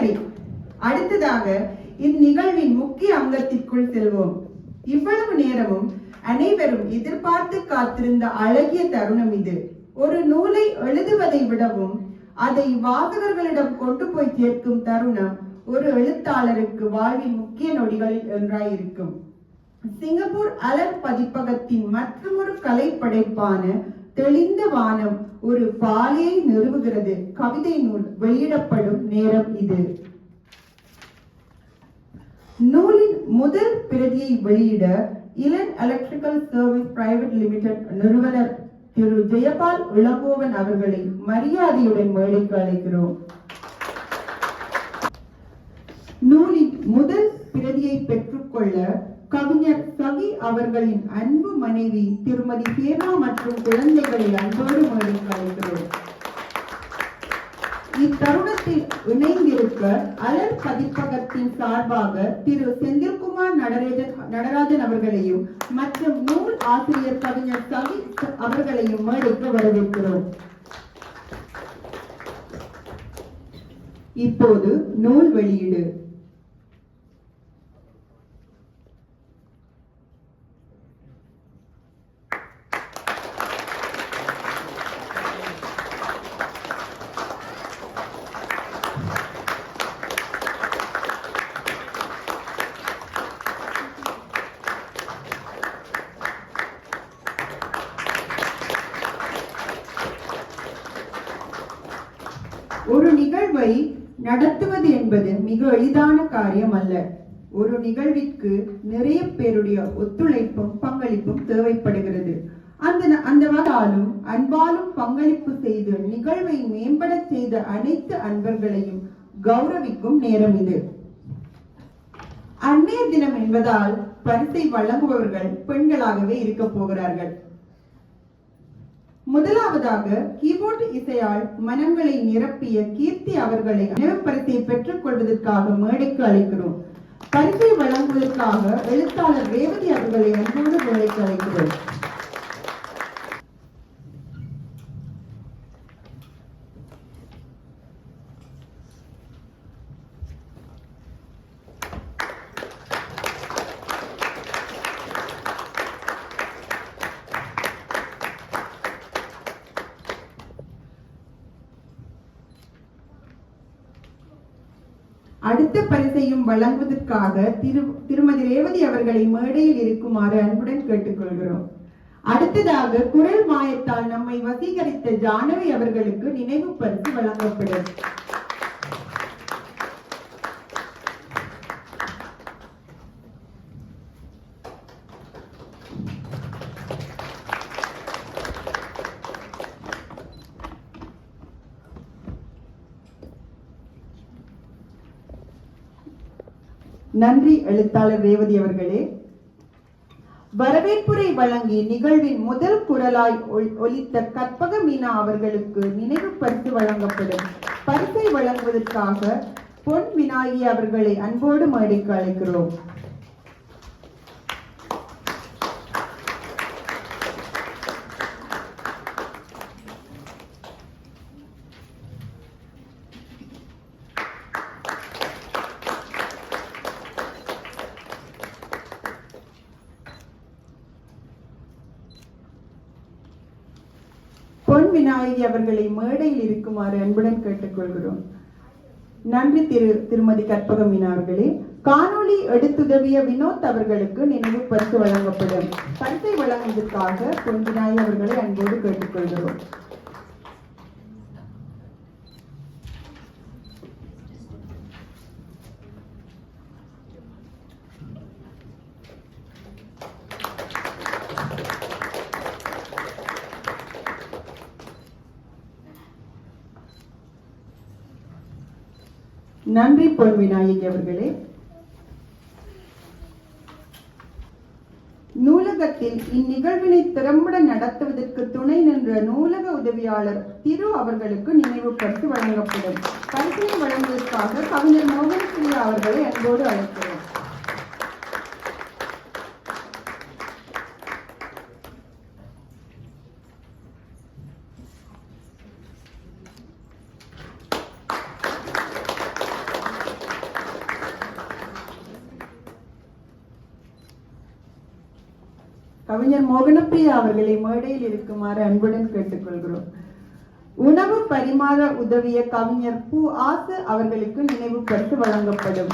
சரி, அடுத்ததாக இந்நிகழ்வின் முக்கிய அங்கத்திற்குள் செல்வோம். இவ்வளவு நேரமும் அனைவரும் எதிர்பார்த்து காத்திருந்த அழகிய தருணம் இது. ஒரு நூலை எழுதுவதை விடவும் அதை வாசகர்களிடம் கொண்டு போய் சேர்க்கும் தருணம் ஒரு எழுத்தாளருக்கு வாழ்வின் முக்கிய நொடிகளில் ஒன்றாயிருக்கும். சிங்கப்பூர் அலர் பதிப்பகத்தின் மற்றொரு கலை படைப்பான தெளிந்த வானம் ஒரு பாலையை நிறுவுகிறது. கவிதை நூல் வெளியிடப்படும் நேரம் இது. நூலின் முதல் பிரதியை வெளியிட Ilan electrical service private limited நிறுவனர் திரு ஜெயபால் இளங்கோவன் அவர்களை மரியாதையுடன் மேடைக்கு அழைக்கிறோம். நூலின் முதல் பிரதியை பெற்றுக்கொள்ள கவிஞர் சகி அவர்களின் அன்பு மனைவி திருமதி சேனா மற்றும் குழந்தைகளை அன்போடு மேடைக்கு அழைக்கிறோம். இத்தருணத்தில் இணைந்திருக்க அலர் பதிப்பகத்தின் சார்பாக திரு செந்தில்குமார் நடராஜன் அவர்களையும் மற்றும் நூல் ஆசிரியர் கவிஞர் சகி அவர்களையும் மேடைக்கு வரவேற்கிறோம். இப்போது நூல் வெளியீடு. ஒரு நிகழ்வை நடத்துவது என்பது மிக எளிதான காரியம் அல்ல. ஒரு நிகழ்விற்கு நிறைய பேருடைய ஒத்துழைப்பும் பங்களிப்பும் தேவைப்படுகிறது. அந்த வகையாலும் அன்பாலும் பங்களிப்பு செய்து நிகழ்வை மேம்பட செய்த அனைத்து அன்பர்களையும் கௌரவிக்கும் நேரம் இது. அன்னைய தினம் என்பதால் பரிசை வழங்குபவர்கள் பெண்களாகவே இருக்க போகிறார்கள். முதலாவதாக கீபோர்டு இசையால் மனங்களை நிரப்பிய கீர்த்தி அவர்களை நினைவு பரிசை பெற்றுக் கொள்வதற்காக மேடைக்கு அழைக்கிறோம். பரிசை வழங்குவதற்காக எழுத்தாளர் ரேவதி அவர்களை அன்போடு மேடைக்கு அழைக்கிறோம். அடுத்த பரிசையும் வழங்குவதற்காக திருமதி ரேவதி அவர்களை மேடையில் இருக்குமாறு அன்புடன் கேட்டுக்கொள்கிறோம். அடுத்ததாக குரல் மாயத்தால் நம்மை வசீகரித்த ஜானவி அவர்களுக்கு நினைவு பரிசு வழங்கப்படும். நன்றி எழுத்தாளர் ரேவதி அவர்களே. வரவேற்புரை வழங்கி நிகழ்வின் முதல் குரலாய் ஒலித்த கற்பக மீனா அவர்களுக்கு நினைவு பரிசு வழங்கப்படும். பரிசை வழங்குவதற்காக பொன் விநாயகி அவர்களை அன்போடு மேடைக்கு அழைக்கிறோம். பொன் விநாயகி அவர்களை மேடையில் இருக்குமாறு அன்புடன் கேட்டுக்கொள்கிறோம். நன்றி திருமதி கற்பக மீனா அவர்களே. காணொளி எடுத்துதவிய வினோத் அவர்களுக்கு நினைவு பரிசு வழங்கப்படும். பரிசை வழங்குவதற்காக பொன் விநாயகி அவர்களை அன்போடு கேட்டுக்கொள்கிறோம். நன்றி பொன் விநாயகி அவர்களே. நூலகத்தில் இந்நிகழ்வினை திறம்பட நடத்துவதற்கு துணை நின்ற நூலக உதவியாளர் திரு அவர்களுக்கு நினைவு பரிசு வழங்கப்படும். பரிசினை வழங்குவதற்காக கவிஞர் மோகன் பிரியா அவர்களை அன்போடு அழைக்கிறோம். கவிஞர் மோகனப்பிரியா அவர்களை மேடையில் இருக்குமாறு அன்புடன் கேட்டுக்கொள்கிறோம். உணவு பரிமாற உதவிய கவிஞர் பூ ஆசு அவர்களுக்கு நினைவு பரிசு வழங்கப்படும்.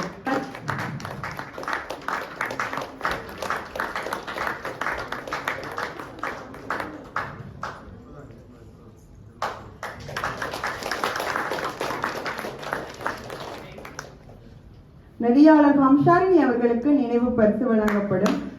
நெறியாளர் ஹம்சாரினி அவர்களுக்கு நினைவு பரிசு வழங்கப்படும்.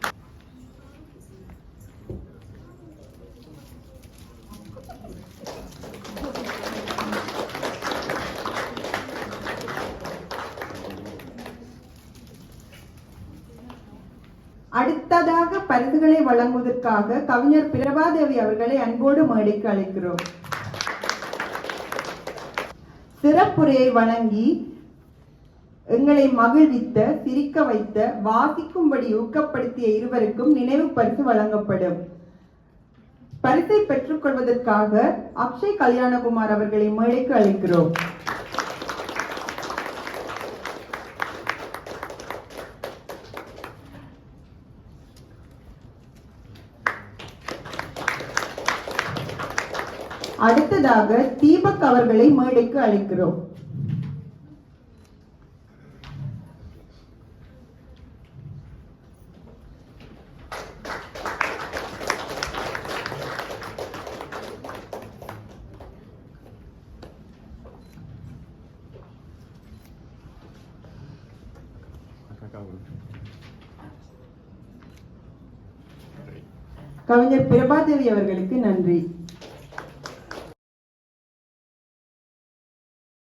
அடுத்ததாக பரிசுகளை வழங்குவதற்காக கவிஞர் பிரபாதேவி அவர்களை அன்போடு மேடைக்கு அழைக்கிறோம். சிறப்புரையை வழங்கி எங்களை மகிழ்வித்த, சிரிக்க வைத்த, வாசிக்கும்படி ஊக்கப்படுத்திய இருவருக்கும் நினைவு பரிசு வழங்கப்படும். பரிசை பெற்றுக் கொள்வதற்காக அக்ஷய் கல்யாணகுமார் அவர்களை மேடைக்கு அழைக்கிறோம். அடுத்ததாக தீபக் அவர்களை மேடைக்கு அழைக்கிறோம். கவிஞர் பிரபாதேவி அவர்களுக்கு நன்றி.